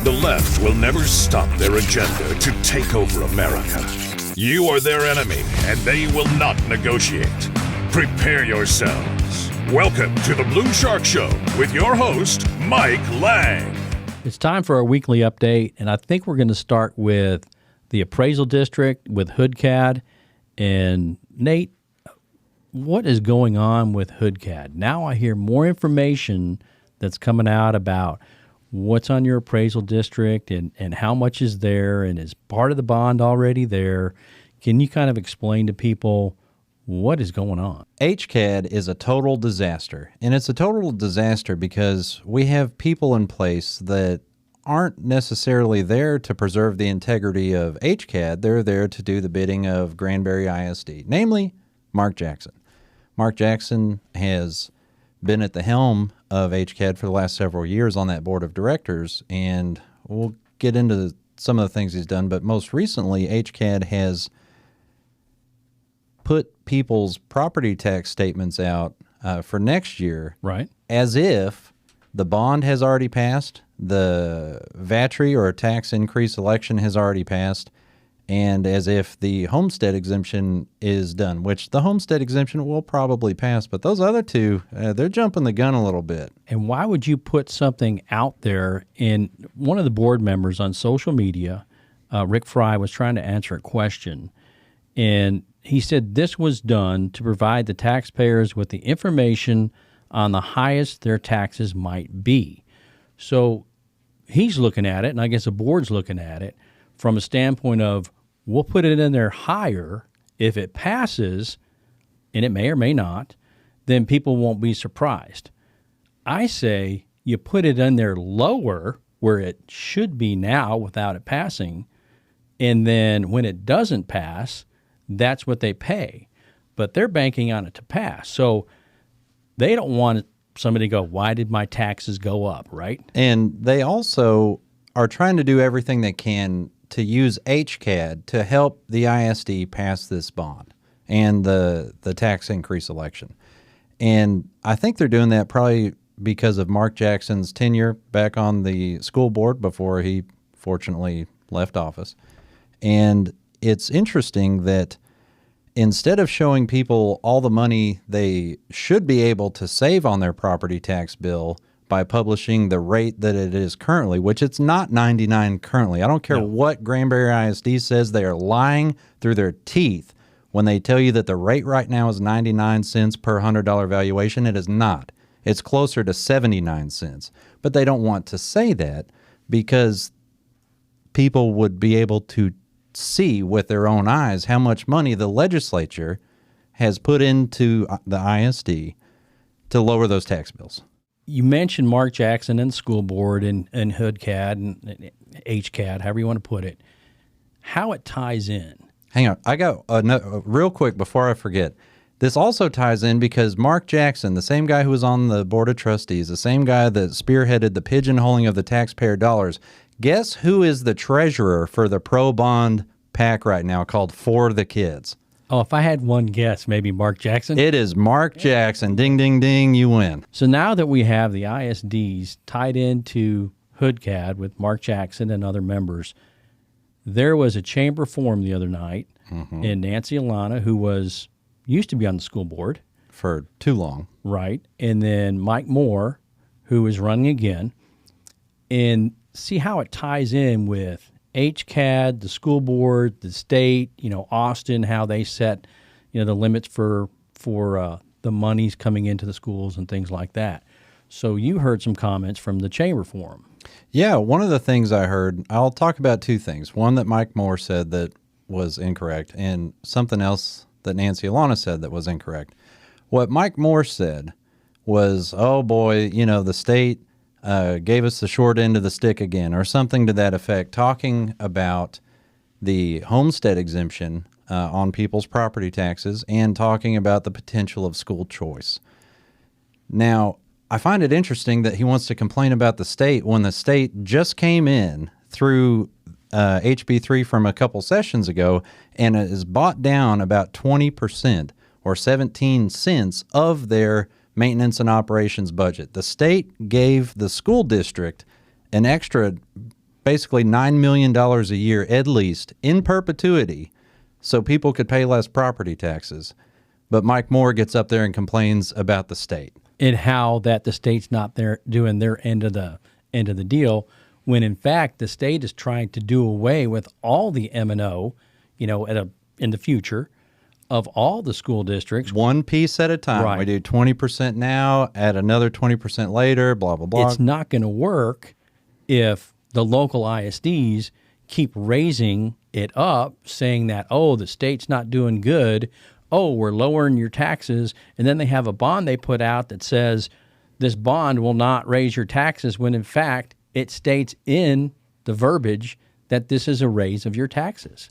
The left will never stop their agenda to take over America. You are their enemy, and they will not negotiate. Prepare yourselves. Welcome to the Blue Shark Show with your host, Mike Lang. It's time for our weekly update, and I think we're going to start with the Appraisal District with HCAD. And Nate, what is going on with HCAD? Now I hear more information that's coming out about what's on your appraisal district and how much is there, and is part of the bond already there? Can you kind of explain to people what is going on? HCAD is a total disaster, and it's a total disaster because we have people in place that aren't necessarily there to preserve the integrity of HCAD. They're there to do the bidding of Granbury ISD, namely Mark Jackson. Mark Jackson has been at the helm of HCAD for the last several years on that board of directors, and we'll get into some of the things he's done, but most recently HCAD has put people's property tax statements out for next year, right, as if the bond has already passed, the VATRI or tax increase election has already passed, and as if the homestead exemption is done, which the homestead exemption will probably pass, but those other two, they're jumping the gun a little bit. And why would you put something out there? In one of the board members on social media, Rick Fry, was trying to answer a question, and he said this was done to provide the taxpayers with the information on the highest their taxes might be. So he's looking at it, and I guess the board's looking at it from a standpoint of, we'll put it in there higher. If it passes, and it may or may not, then people won't be surprised. I say you put it in there lower where it should be now without it passing, and then when it doesn't pass, that's what they pay. But they're banking on it to pass. So they don't want somebody to go, why did my taxes go up, right? And they also are trying to do everything they can to use HCAD to help the ISD pass this bond and the tax increase election. And I think they're doing that probably because of Mark Jackson's tenure back on the school board before he fortunately left office. And it's interesting that instead of showing people all the money they should be able to save on their property tax bill by publishing the rate that it is currently, which it's not 99 currently. I don't care what Granbury ISD says. They are lying through their teeth when they tell you that the rate right now is 99 cents per $100 valuation. It is not. It's closer to 79 cents. But they don't want to say that because people would be able to see with their own eyes how much money the legislature has put into the ISD to lower those tax bills. You mentioned Mark Jackson and the school board and HCAD and HCAD, however you want to put it, how it ties in. Hang on. I got real quick before I forget. This also ties in because Mark Jackson, the same guy who was on the board of trustees, the same guy that spearheaded the pigeonholing of the taxpayer dollars, guess who is the treasurer for the pro-bond PAC right now called For the Kids? Oh, if I had one guess, maybe Mark Jackson? It is Mark Jackson. Ding, ding, ding, you win. So now that we have the ISDs tied into HCAD with Mark Jackson and other members, there was a chamber forum the other night, and Nancy Alana, who used to be on the school board. For too long. Right. And then Mike Moore, who is running again. And see how it ties in with HCAD, the school board, the state, Austin, how they set, the limits for the monies coming into the schools and things like that. So you heard some comments from the chamber forum. Yeah, one of the things I heard, I'll talk about two things. One that Mike Moore said that was incorrect, and something else that Nancy Alana said that was incorrect. What Mike Moore said was, oh boy, the state gave us the short end of the stick again, or something to that effect, talking about the homestead exemption on people's property taxes and talking about the potential of school choice. Now, I find it interesting that he wants to complain about the state when the state just came in through HB3 from a couple sessions ago and has bought down about 20% or 17 cents of their maintenance and operations budget. The state gave the school district an extra basically $9 million a year at least in perpetuity so people could pay less property taxes. But Mike Moore gets up there and complains about the state. And how that the state's not there doing their end of the deal, when in fact the state is trying to do away with all the M&O, in the future of all the school districts. One piece at a time. Right. We do 20% now, add another 20% later, blah, blah, blah. It's not going to work if the local ISDs keep raising it up, saying that, oh, the state's not doing good. Oh, we're lowering your taxes. And then they have a bond they put out that says this bond will not raise your taxes, when in fact it states in the verbiage that this is a raise of your taxes.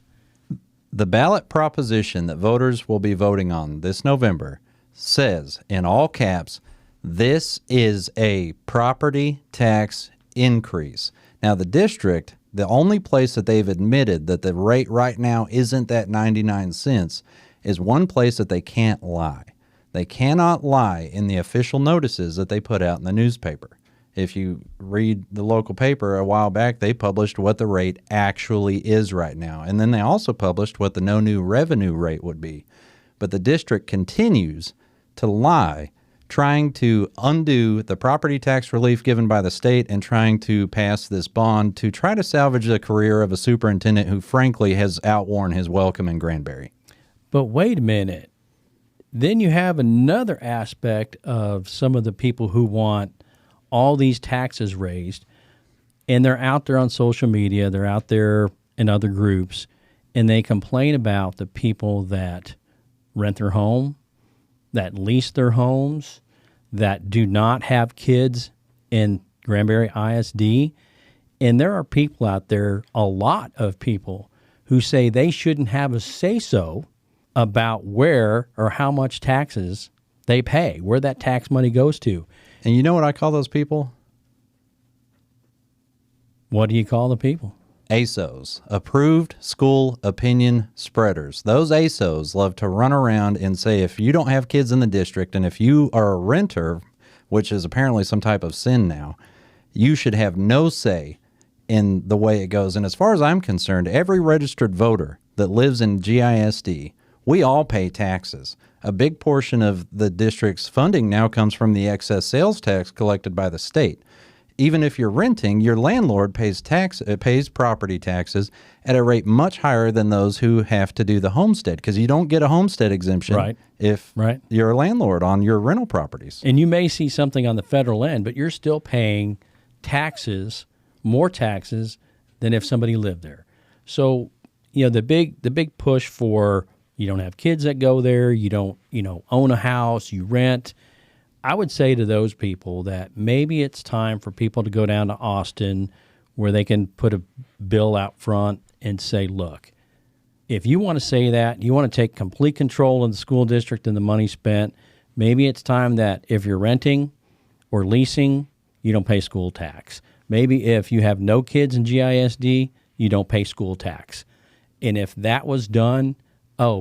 The ballot proposition that voters will be voting on this November says, in all caps, this is a property tax increase. Now, the district, the only place that they've admitted that the rate right now isn't that 99 cents is one place that they can't lie. They cannot lie in the official notices that they put out in the newspaper. If you read the local paper a while back, they published what the rate actually is right now. And then they also published what the no new revenue rate would be. But the district continues to lie, trying to undo the property tax relief given by the state and trying to pass this bond to try to salvage the career of a superintendent who, frankly, has outworn his welcome in Granbury. But wait a minute. Then you have another aspect of some of the people who want all these taxes raised, and they're out there on social media, they're out there in other groups, and they complain about the people that rent their home, that lease their homes, that do not have kids in Granbury ISD. And there are people out there, a lot of people, who say they shouldn't have a say-so about where or how much taxes they pay, where that tax money goes to. And you know what I call those people? What do you call the people? ASOs, approved school opinion spreaders. Those ASOs love to run around and say, if you don't have kids in the district and if you are a renter, which is apparently some type of sin now, you should have no say in the way it goes. And as far as I'm concerned, every registered voter that lives in GISD, we all pay taxes. A big portion of the district's funding now comes from the excess sales tax collected by the state. Even if you're renting, your landlord pays property taxes at a rate much higher than those who have to do the homestead, because you don't get a homestead exemption if you're a landlord on your rental properties. And you may see something on the federal end, but you're still paying taxes, more taxes than if somebody lived there. So, the big push for you don't have kids that go there, you don't, own a house, you rent. I would say to those people that maybe it's time for people to go down to Austin where they can put a bill out front and say, look, if you want to say that, you want to take complete control of the school district and the money spent, maybe it's time that if you're renting or leasing, you don't pay school tax. Maybe if you have no kids in GISD, you don't pay school tax. And if that was done,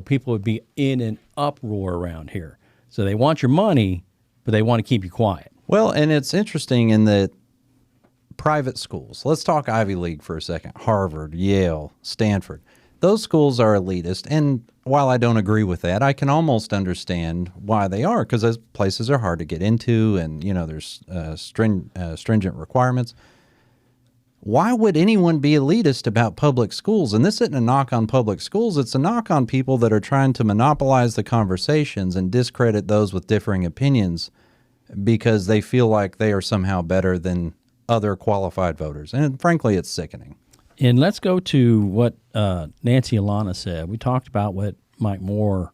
people would be in an uproar around here. So they want your money, but they want to keep you quiet. Well, and it's interesting in that private schools, let's talk Ivy League for a second, Harvard, Yale, Stanford, those schools are elitist. And while I don't agree with that, I can almost understand why they are, because those places are hard to get into and, there's stringent requirements. Why would anyone be elitist about public schools? And this isn't a knock on public schools. It's a knock on people that are trying to monopolize the conversations and discredit those with differing opinions because they feel like they are somehow better than other qualified voters. And frankly, it's sickening. And let's go to what Nancy Alana said. We talked about what Mike Moore,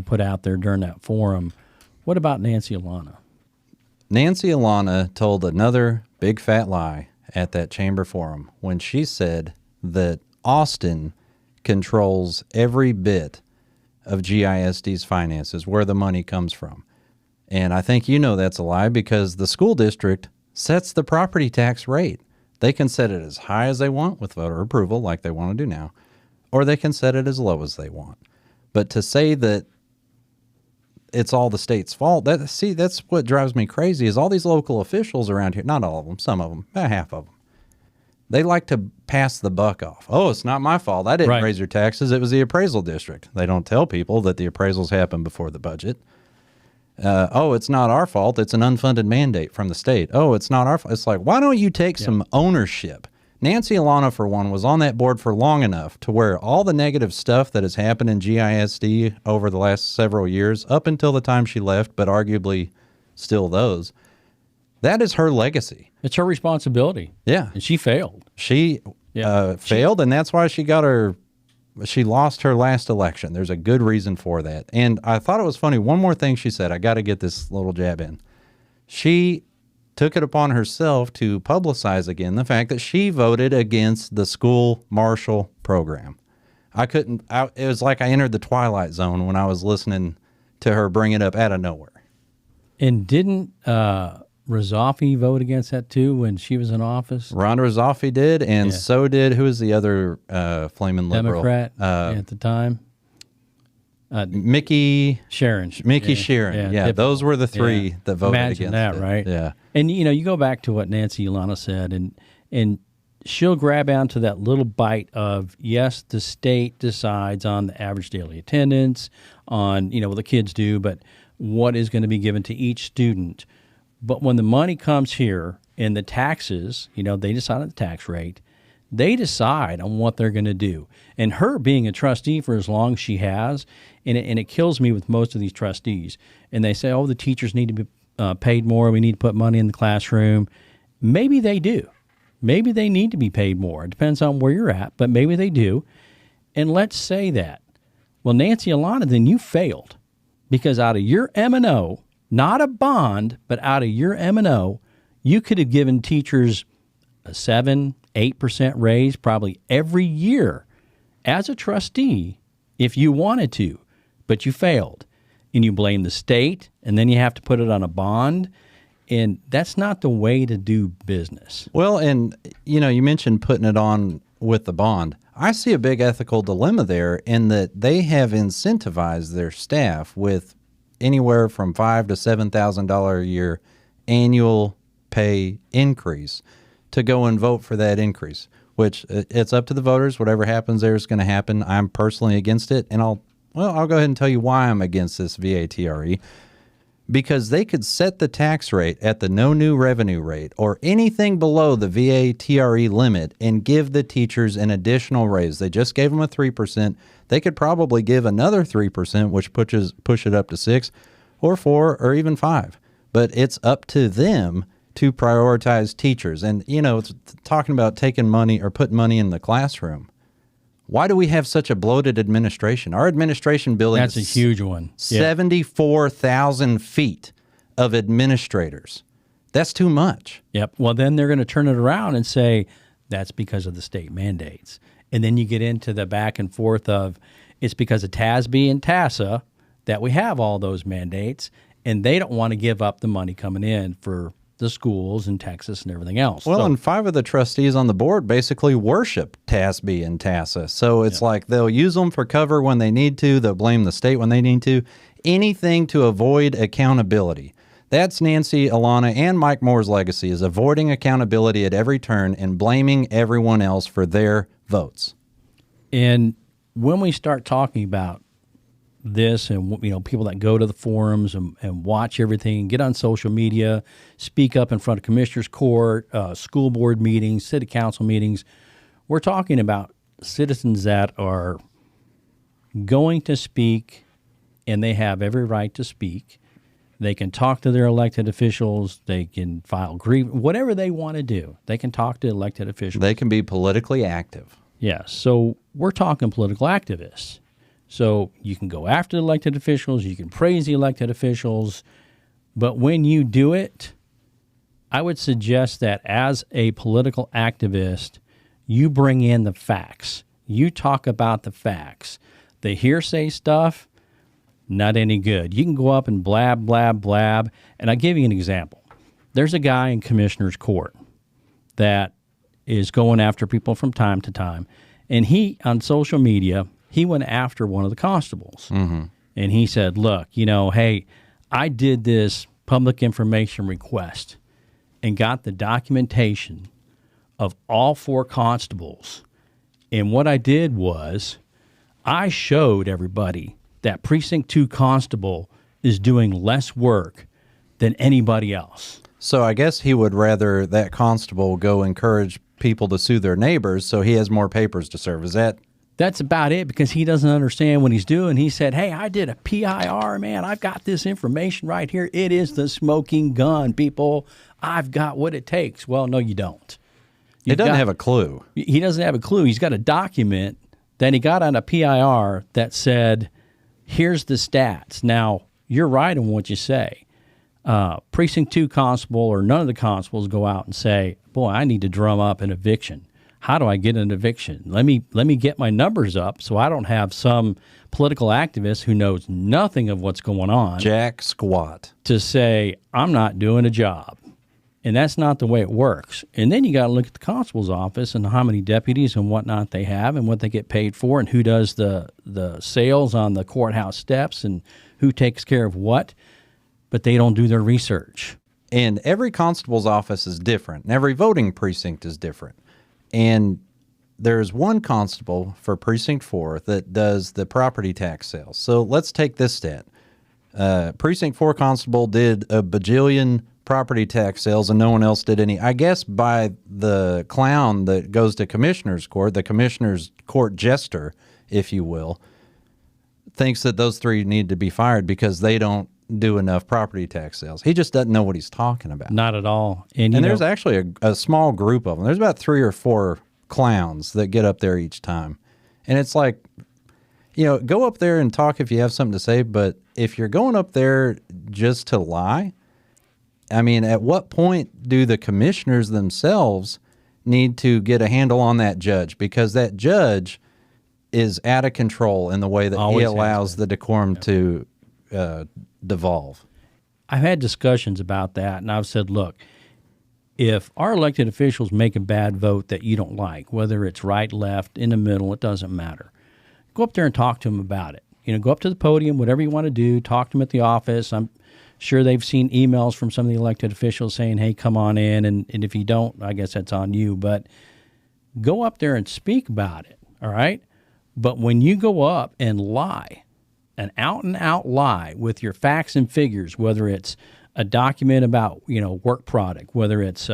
put out there during that forum. What about Nancy Alana? Nancy Alana told another big fat lie at that chamber forum when she said that Austin controls every bit of GISD's finances, where the money comes from. And I think that's a lie, because the school district sets the property tax rate. They can set it as high as they want with voter approval, like they want to do now, or they can set it as low as they want. But to say that it's all the state's fault, that's what drives me crazy, is all these local officials around here, not all of them, some of them, about half of them, They like to pass the buck off. Oh, it's not my fault. I didn't raise your taxes. It was the appraisal district. They don't tell people that the appraisals happen before the budget. Oh, it's not our fault. It's an unfunded mandate from the state. Oh, it's not our fault. It's like, why don't you take some ownership? Nancy Alana, for one, was on that board for long enough to where all the negative stuff that has happened in GISD over the last several years, up until the time she left, but arguably still those, that is her legacy. It's her responsibility. Yeah. And she failed. She failed, and that's why she lost her last election. There's a good reason for that. And I thought it was funny. One more thing she said. I got to get this little jab in. She took it upon herself to publicize again the fact that she voted against the school marshal program. It was like I entered the twilight zone when I was listening to her bring it up out of nowhere. And didn't Rozofsky vote against that too when she was in office? Rhonda Rozofsky did, and so did, who was the other flaming liberal? Democrat at the time? Mickey Sharon. Sharon. Yeah, those were the three that voted Imagine against that, it. right? Yeah. And, you go back to what Nancy Alana said, and she'll grab onto that little bite of, yes, the state decides on the average daily attendance, on, what the kids do, but what is going to be given to each student. But when the money comes here and the taxes, they decide on the tax rate, they decide on what they're going to do. And her being a trustee for as long as she has, and it kills me with most of these trustees, and they say, oh, the teachers need to be paid more, we need to put money in the classroom. Maybe they do. Maybe they need to be paid more. It depends on where you're at, but maybe they do. And let's say that. Well, Nancy Alana, then you failed, because out of your M&O, not a bond, but out of your M&O, you could have given teachers a 7-8% raise probably every year as a trustee if you wanted to, but you failed. And you blame the state, and then you have to put it on a bond, and that's not the way to do business. Well, and, you mentioned putting it on with the bond. I see a big ethical dilemma there in that they have incentivized their staff with anywhere from $5,000 to $7,000 a year annual pay increase to go and vote for that increase, which it's up to the voters. Whatever happens there is going to happen. I'm personally against it, and I'll go ahead and tell you why I'm against this VATRE. Because they could set the tax rate at the no new revenue rate or anything below the VATRE limit and give the teachers an additional raise. They just gave them a 3%. They could probably give another 3%, which push it up to 6 or 4 or even 5. But it's up to them to prioritize teachers. And, it's talking about taking money or putting money in the classroom. Why do we have such a bloated administration? Our administration building is a huge one. 74,000 feet of administrators. That's too much. Yep. Well, then they're going to turn it around and say that's because of the state mandates. And then you get into the back and forth of it's because of TASB and TASA that we have all those mandates, and they don't want to give up the money coming in for the schools in Texas and everything else. Well, and 5 of the trustees on the board basically worship TASB and TASA. So it's like they'll use them for cover when they need to. They'll blame the state when they need to. Anything to avoid accountability. That's Nancy Alana and Mike Moore's legacy, is avoiding accountability at every turn and blaming everyone else for their votes. And when we start talking about this and people that go to the forums and watch everything, get on social media, speak up in front of commissioners court, school board meetings, city council meetings, we're talking about citizens that are going to speak, and they have every right to speak. They can talk to their elected officials. They can file grievance, whatever they want to do. They can talk to elected officials. They can be politically active. Yeah, so we're talking political activists. So you can go after the elected officials, you can praise the elected officials, but when you do it, I would suggest that as a political activist, you bring in the facts. You talk about the facts. The hearsay stuff, not any good. You can go up and blab, blab, blab, and I'll give you an example. There's a guy in commissioner's court that is going after people from time to time, and he, on social media, he went after one of the constables, and he said, look, hey, I did this public information request and got the documentation of all 4 constables. And what I did was I showed everybody that Precinct 2 constable is doing less work than anybody else. So I guess he would rather that constable go encourage people to sue their neighbors so he has more papers to serve. Is that? That's about it, because he doesn't understand what he's doing. He said, hey, I did a PIR, man. I've got this information right here. It is the smoking gun, people. I've got what it takes. Well, no, you don't. He doesn't have a clue. He doesn't have a clue. He's got a document that he got on a PIR that said, here's the stats. Now, you're right in what you say. Precinct 2 constable or none of the constables go out and say, boy, I need to drum up an eviction. How do I get an eviction? Let me get my numbers up so I don't have some political activist who knows nothing of what's going on. Jack squat. To say, I'm not doing a job. And that's not the way it works. And then you got to look at the constable's office and how many deputies and whatnot they have and what they get paid for and who does the sales on the courthouse steps and who takes care of what. But they don't do their research. And every constable's office is different, and every voting precinct is different. And there's one constable for Precinct 4 that does the property tax sales. So let's take this stat. Precinct 4 constable did a bajillion property tax sales and no one else did any. I guess by the clown that goes to commissioner's court, the commissioner's court jester, if you will, thinks that those 3 need to be fired because they don't do enough property tax sales. He just doesn't know what he's talking about. Not at all. And there's actually a small group of them. There's about 3 or 4 clowns that get up there each time. And it's like, go up there and talk if you have something to say, but if you're going up there just to lie, I mean, at what point do the commissioners themselves need to get a handle on that judge? Because that judge is out of control in the way that he allows the decorum to devolve. I've had discussions about that, and I've said, look, if our elected officials make a bad vote that you don't like, whether it's right, left, in the middle, it doesn't matter. Go up there and talk to them about it. Go up to the podium, whatever you want to do, talk to them at the office. I'm sure they've seen emails from some of the elected officials saying, hey, come on in, and if you don't, I guess that's on you. But go up there and speak about it, all right? But when you go up and lie, an out-and-out lie with your facts and figures, whether it's a document about, work product, whether it's,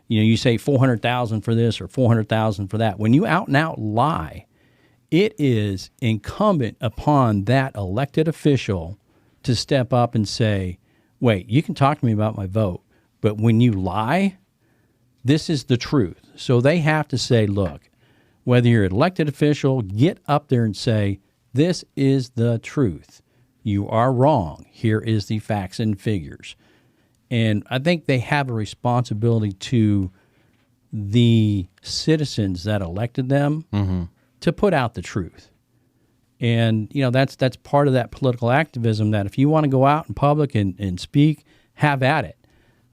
you say $400,000 for this or $400,000 for that. When you out-and-out lie, it is incumbent upon that elected official to step up and say, wait, you can talk to me about my vote, but when you lie, this is the truth. So they have to say, look, whether you're an elected official, get up there and say, this is the truth. You are wrong. Here is the facts and figures. And I think they have a responsibility to the citizens that elected them to put out the truth. And, that's part of that political activism, that if you want to go out in public and speak, have at it.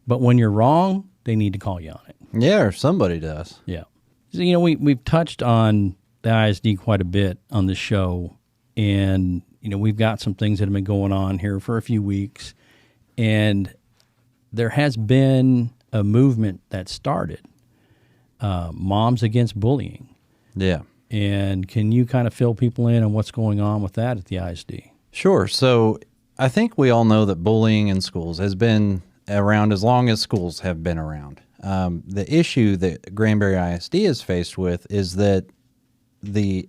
But when you're wrong, they need to call you on it. Yeah, or somebody does. Yeah. So, we've touched on the ISD quite a bit on the show. And, we've got some things that have been going on here for a few weeks. And there has been a movement that started, Moms Against Bullying. Yeah. And can you kind of fill people in on what's going on with that at the ISD? Sure. So I think we all know that bullying in schools has been around as long as schools have been around. The issue that Granbury ISD is faced with is that the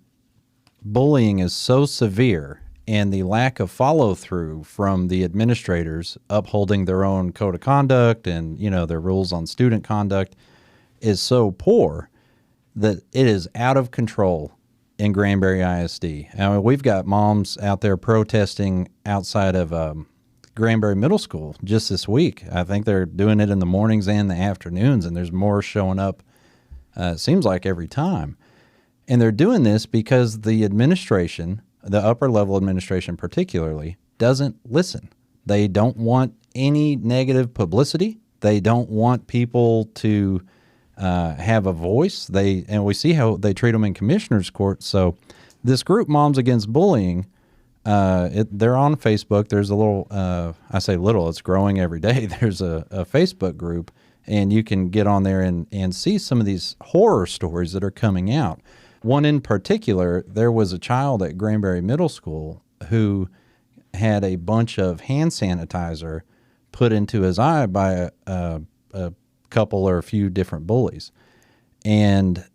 bullying is so severe and the lack of follow-through from the administrators upholding their own code of conduct and, their rules on student conduct is so poor that it is out of control in Granbury ISD. I mean, we've got moms out there protesting outside of Granbury Middle School just this week. I think they're doing it in the mornings and the afternoons, and there's more showing up, it seems like, every time. And they're doing this because the administration, the upper level administration particularly, doesn't listen. They don't want any negative publicity. They don't want people to have a voice. And we see how they treat them in commissioner's court. So this group, Moms Against Bullying, they're on Facebook. There's a little, I say little, it's growing every day. There's a Facebook group, and you can get on there and see some of these horror stories that are coming out. One in particular, there was a child at Granbury Middle School who had a bunch of hand sanitizer put into his eye by a couple or a few different bullies. And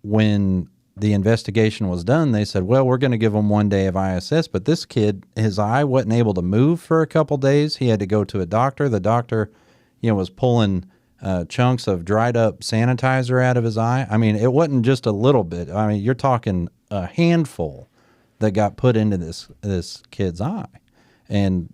when the investigation was done, they said, well, we're going to give him 1 day of ISS. But this kid, his eye wasn't able to move for a couple days. He had to go to a doctor. The doctor, was pulling chunks of dried up sanitizer out of his eye. I mean, it wasn't just a little bit. I mean, you're talking a handful that got put into this kid's eye. And,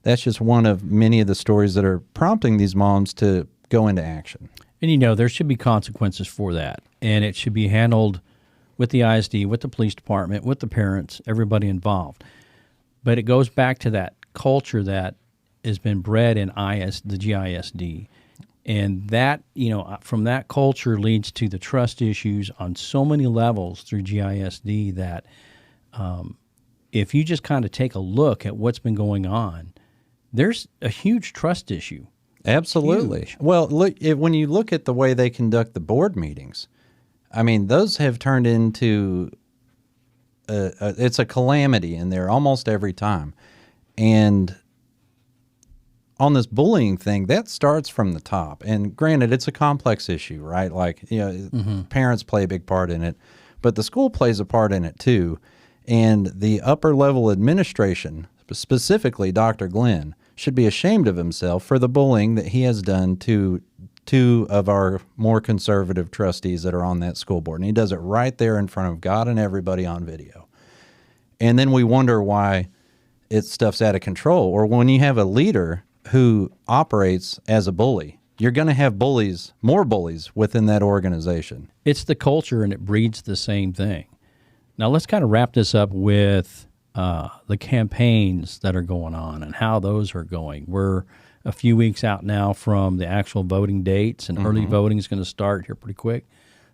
that's just one of many of the stories that are prompting these moms to go into action. And, there should be consequences for that. And it should be handled with the ISD, with the police department, with the parents, everybody involved. But it goes back to that culture that has been bred in the GISD. And that, from that culture leads to the trust issues on so many levels through GISD that if you just kind of take a look at what's been going on, there's a huge trust issue. Absolutely. Huge. Well, look, when you look at the way they conduct the board meetings, I mean, those have turned into it's a calamity in there almost every time. And on this bullying thing, that starts from the top. And granted, it's a complex issue, right? Like, parents play a big part in it, but the school plays a part in it too. And the upper level administration, specifically Dr. Glenn, should be ashamed of himself for the bullying that he has done to two of our more conservative trustees that are on that school board. And he does it right there in front of God and everybody on video. And then we wonder why stuff's out of control. Or when you have a leader who operates as a bully, you're going to have more bullies within that organization. It's the culture, and it breeds the same thing. Now let's kind of wrap this up with the campaigns that are going on and how those are going. We're a few weeks out now from the actual voting dates, and early voting is going to start here pretty quick.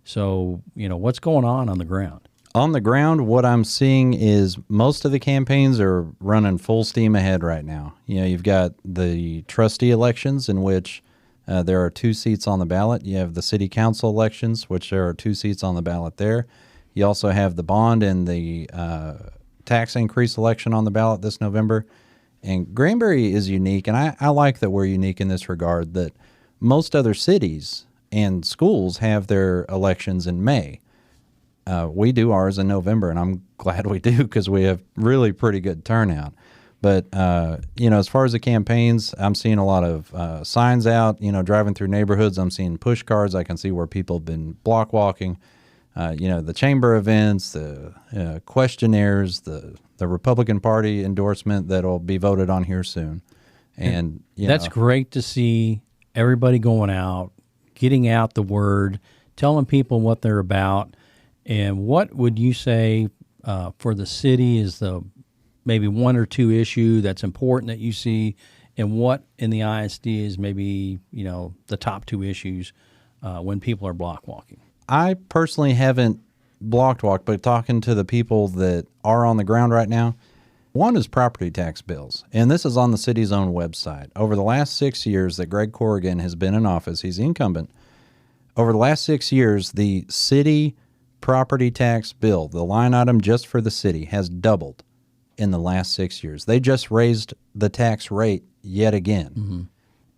So, what's going on the ground? On the ground, what I'm seeing is most of the campaigns are running full steam ahead right now. You've got the trustee elections in which there are 2 seats on the ballot. You have the city council elections, which there are 2 seats on the ballot there. You also have the bond and the tax increase election on the ballot this November. And Granbury is unique, and I like that we're unique in this regard, that most other cities and schools have their elections in May. We do ours in November, and I'm glad we do because we have really pretty good turnout. But, as far as the campaigns, I'm seeing a lot of signs out, driving through neighborhoods. I'm seeing push cards. I can see where people have been block walking. The chamber events, the questionnaires, the Republican Party endorsement that'll be voted on here soon. And that's great to see everybody going out, getting out the word, telling people what they're about. And what would you say for the city is the maybe 1 or 2 issue that's important that you see, and what in the ISD is maybe, the top 2 issues when people are block walking? I personally haven't blocked walked, but talking to the people that are on the ground right now, one is property tax bills. And this is on the city's own website. Over the last 6 years that Greg Corrigan has been in office, he's the incumbent. Over the last 6 years, the city property tax bill, the line item just for the city, has doubled in the last 6 years. They just raised the tax rate yet again.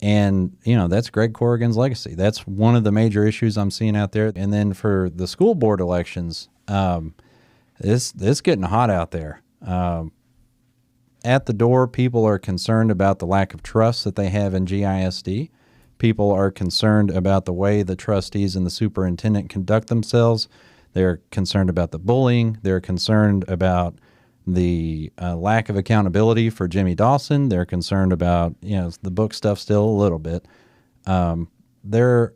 And, that's Greg Corrigan's legacy. That's one of the major issues I'm seeing out there. And then for the school board elections, it's getting hot out there. At the door, people are concerned about the lack of trust that they have in GISD. People are concerned about the way the trustees and the superintendent conduct themselves. They're concerned about the bullying. They're concerned about the lack of accountability for Jimmy Dawson. They're concerned about, the book stuff still a little bit. That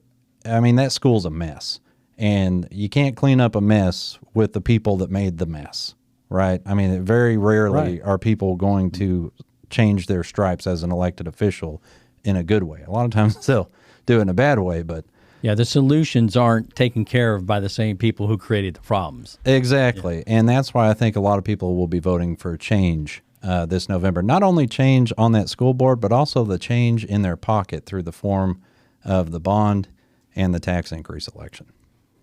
school's a mess. And you can't clean up a mess with the people that made the mess, right? I mean, very rarely are people going to change their stripes as an elected official in a good way. A lot of times they'll do it in a bad way, but... Yeah, the solutions aren't taken care of by the same people who created the problems. Exactly. Yeah. And that's why I think a lot of people will be voting for change this November. Not only change on that school board, but also the change in their pocket through the form of the bond and the tax increase election.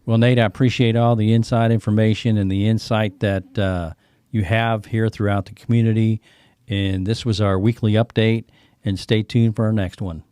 Well, Nate, I appreciate all the inside information and the insight that you have here throughout the community. And this was our weekly update, and stay tuned for our next one.